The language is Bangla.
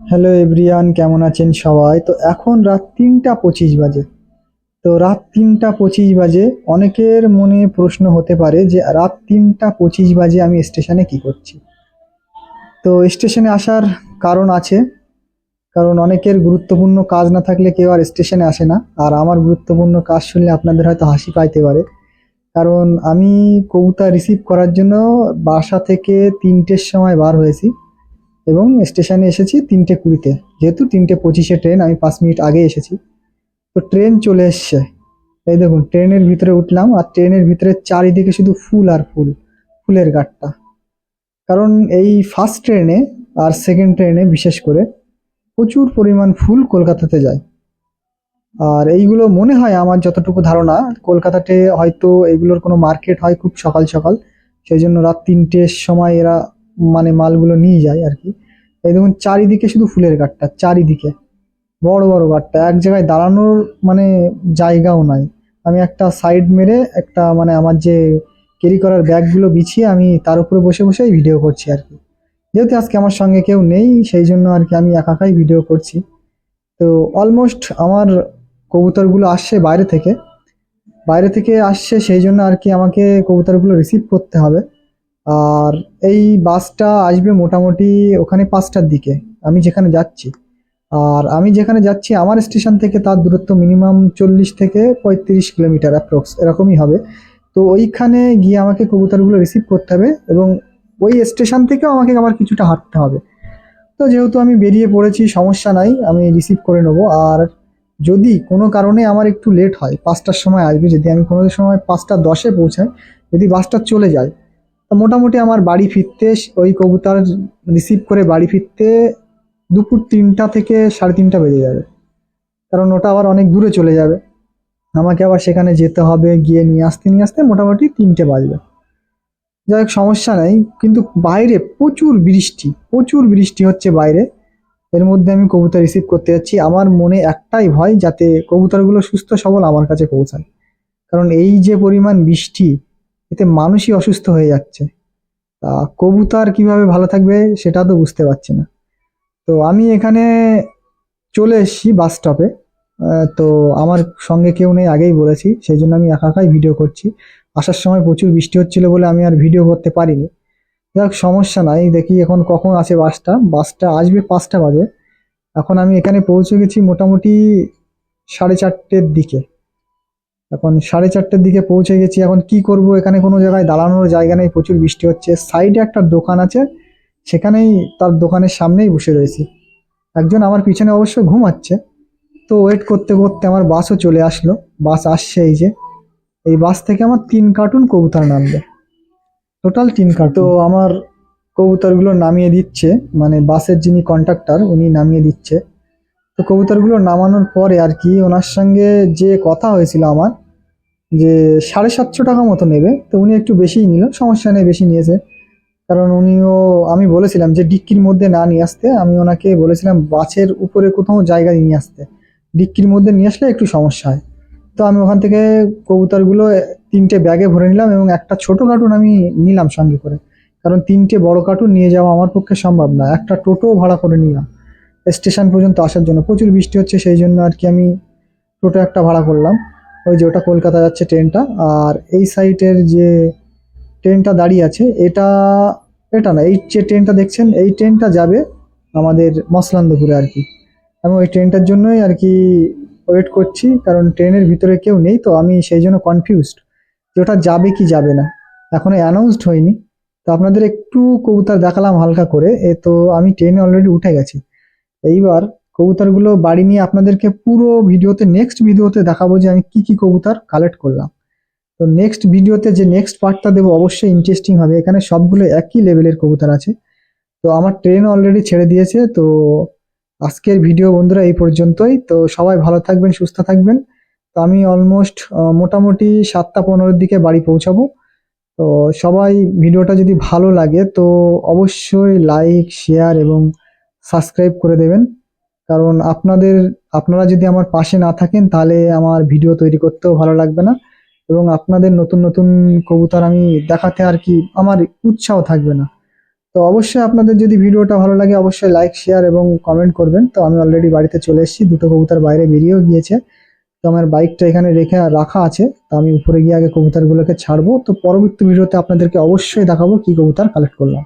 হ্যালো এভরিয়ান, কেমন আছেন সবাই? তো এখন রাত ৩টা ২৫ বাজে। তো রাত ৩টা ২৫ বাজে, অনেকের মনে প্রশ্ন হতে পারে যে রাত ৩টা ২৫ বাজে আমি স্টেশনে কি করছি? তো স্টেশনে আসার কারণ আছে। কারণ অনেকের গুরুত্বপূর্ণ কাজ না থাকলে কেউ আর স্টেশনে আসে না। আর আমার গুরুত্বপূর্ণ কাজ শুনলে আপনাদের হয়তো হাসি পাইতে পারে। কারণ আমি কবুতর রিসিভ করার জন্য বাসা থেকে ৩টের সময় বার হয়েছি এবং স্টেশনে এসেছি ৩টে ২০-তে। যেহেতু ৩টে ২৫-এ ট্রেন, আমি 5 মিনিট আগে এসেছি। তো ট্রেন চলে এসছে। এই দেখুন, ট্রেনের ভিতরে উঠলাম আর ট্রেনের ভিতরে চারিদিকে শুধু ফুল আর ফুল, ফুলের গাঁটটা। কারণ এই ফার্স্ট ট্রেনে আর সেকেন্ড ট্রেনে বিশেষ করে প্রচুর পরিমাণ ফুল কলকাতাতে যায়। আর এইগুলো মনে হয়, আমার যতটুকু ধারণা, কলকাতাতে হয়তো এগুলোর কোনো মার্কেট হয় খুব সকাল সকাল, সেই জন্য রাত ৩টের সময় এরা মানে মালগুলো নিয়ে যায় আর কি। এই দেখুন, চারিদিকে শুধু ফুলের গাঁটটা, চারিদিকে বড় বড় গাঁটটা, এক জায়গায় দাঁড়ানোর মানে জায়গাও নাই। আমি একটা সাইড মেরে একটা মানে আমার যে ক্যারি করার ব্যাগগুলো বিছিয়ে আমি তার উপরে বসে বসেই ভিডিও করছি আর কি। যেহেতু আজকে আমার সঙ্গে কেউ নেই, সেই জন্য আর কি আমি একা একাই ভিডিও করছি। তো অলমোস্ট আমার কবুতরগুলো আসছে বাইরে থেকে, বাইরে থেকে আসছে, সেই জন্য আর কি আমাকে কবুতরগুলো রিসিভ করতে হবে। আর এই বাসটা আসবে মোটামুটি ওখানে 5টার দিকে, আমি যেখানে যাচ্ছি। আর আমি যেখানে যাচ্ছি আমার স্টেশন থেকে তার দূরত্ব মিনিমাম 40 থেকে 35 কিলোমিটার অ্যাপ্রক্স, এরকমই হবে। তো ওইখানে গিয়ে আমাকে কবুতরগুলো রিসিভ করতে হবে এবং ওই স্টেশন থেকেও আমাকে আবার কিছুটা হাঁটতে হবে। তো যেহেতু আমি বেরিয়ে পড়েছি, সমস্যা নাই, আমি রিসিভ করে নেবো। আর যদি কোনো কারণে আমার একটু লেট হয়, 5টার সময় আসবে, যদি আমি কোনো সময় 5টা 10-এ পৌঁছাই, যদি বাসটা চলে যায়, তো মোটামুটি আমার বাড়ি ফিরতে, ওই কবুতর রিসিভ করে বাড়ি ফিরতে দুপুর 3টা থেকে 3:30 বেজে যাবে। কারণ ওটা আবার অনেক দূরে চলে যাবে, আমাকে আবার সেখানে যেতে হবে, গিয়ে নিয়ে আসতে মোটামুটি 3টে বাজবে। যাই হোক, সমস্যা নাই। কিন্তু বাইরে প্রচুর বৃষ্টি, প্রচুর বৃষ্টি হচ্ছে বাইরে। এর মধ্যে আমি কবুতর রিসিভ করতে যাচ্ছি, আমার মনে একটাই ভয়, যাতে কবুতরগুলো সুস্থ সবল আমার কাছে পৌঁছায়। কারণ এই যে পরিমাণ বৃষ্টি, এতে মানুষই অসুস্থ হয়ে যাচ্ছে। তা কবুতর কিভাবে ভালো থাকবে সেটা তো বুঝতে পারছি না। তো আমি এখানে চলে এসেছি বাস স্টপে। তো আমার সঙ্গে কেউ নেই, আগেই বলেছি, সেই জন্য আমি একা একাই ভিডিও করছি। আসার সময় প্রচুর বৃষ্টি হচ্ছিল বলে আমি আর ভিডিও করতে পারিনি। যাক, সমস্যা নাই, দেখি এখন কখন আসে বাসটা। বাসটা আসবে 5টা বাজে। এখন আমি এখানে পৌঁছে গেছি মোটামুটি 4:30-এর দিকে। এখন 4:30-এর দিকে পৌঁছে গেছি। এখন কি করব, এখানে কোনো জায়গায় দাঁড়ানোর জায়গা নেই, প্রচুর বৃষ্টি হচ্ছে। সাইডে একটা দোকান আছে, সেখানেই, তার দোকানের সামনেই বসে রয়েছি। একজন আমার পিছনে অবশ্য ঘুমাচ্ছে। তো ওয়েট করতে করতে আমার বাসও চলে আসলো। বাস আসছে, এই যে এই বাস থেকে আমার 3 কার্টুন কবুতর নামবে, টোটাল 3 কার্টুন। তো আমার কবুতরগুলো নামিয়ে দিচ্ছে, মানে বাসের যিনি কন্ডাক্টর উনি নামিয়ে দিচ্ছে। তো কবুতরগুলো নামানোর পরে আর কি ওনার সঙ্গে যে কথা হয়েছিল আমার, যে 750 টাকা মতো নেবে, তো উনি একটু বেশিই নিল, সমস্যা নেই, বেশি নিয়েছে। কারণ উনিও, আমি বলেছিলাম যে ডিক্কির মধ্যে না নিয়ে আসতে, আমি ওনাকে বলেছিলাম বাসের উপরে কোথাও জায়গায় নিয়ে আসতে, ডিক্কির মধ্যে নিয়ে আসলে একটু সমস্যা হয়। তো আমি ওখান থেকে কবুতরগুলো 3টে ব্যাগে ভরে নিলাম এবং একটা ছোট কার্টুন আমি নিলাম সঙ্গে করে। কারণ 3টে বড় কার্টুন নিয়ে যাওয়া আমার পক্ষে সম্ভব না, একটা টোটো ভাড়া করে নিলাম স্টেশন পর্যন্ত আসার জন্য। প্রচুর বৃষ্টি হচ্ছে, সেই জন্য আর কি আমি টোটো একটা ভাড়া করলাম। ওই যে ওটা কলকাতা যাচ্ছে ট্রেনটা। আর এই সাইডের যে ট্রেনটা দাঁড়িয়ে আছে, এটা, এটা না, এই যে ট্রেনটা দেখছেন, এই ট্রেনটা যাবে আমাদের মসলান্দপুরে আর কি। আমি ওই ট্রেনটার জন্যই আর কি ওয়েট করছি, কারণ ট্রেনের ভিতরে কেউ নেই, তো আমি সেই জন্য কনফিউজড যে ওটা যাবে কি যাবে না, এখনো অ্যানাউন্সড হয়নি। তো আপনাদের একটু কবুতর দেখালাম হালকা করে, এ তো আমি ট্রেনে অলরেডি উঠে গেছি। এইবার কবুতরগুলো বাড়ি নিয়ে আপনাদেরকে পুরো ভিডিওতে, নেক্সট ভিডিওতে দেখাবো যে আমি কি কি কবুতর কালেক্ট করলাম। তো নেক্সট ভিডিওতে যে নেক্সট পার্টটা দেবো অবশ্যই ইন্টারেস্টিং হবে, এখানে সবগুলো একই লেভেলের কবুতর আছে। তো আমার ট্রেন অলরেডি ছেড়ে দিয়েছে। তো আজকের ভিডিও বন্ধুরা এই পর্যন্তই। তো সবাই ভালো থাকবেন, সুস্থ থাকবেন। তো আমি অলমোস্ট মোটামুটি 7টা 15-এর দিকে বাড়ি পৌঁছাবো। তো সবাই, ভিডিওটা যদি ভালো লাগে তো অবশ্যই লাইক, শেয়ার এবং সাবস্ক্রাইব করে দেবেন। কারণ আপনারা যদি আমার পাশে না থাকেন তাহলে আমার ভিডিও তৈরি করতেও ভালো লাগবে না, এবং আপনাদের নতুন নতুন কবুতর আমি দেখাতে আর কি আমার উৎসাহ থাকবে না। তো অবশ্যই আপনাদের যদি ভিডিওটা ভালো লাগে অবশ্যই লাইক শেয়ার এবং কমেন্ট করবেন। তো আমি অলরেডি বাড়িতে চলে এসেছি, দুটো কবুতর বাইরে বেরিয়েও গিয়েছে। তো আমার বাইকটা এখানে রাখা আছে, তো আমি উপরে গিয়ে আগে কবুতরগুলোকে ছাড়বো। তো পরবর্তী ভিডিওতে আপনাদেরকে অবশ্যই দেখাবো কি কবুতর কালেক্ট করলাম।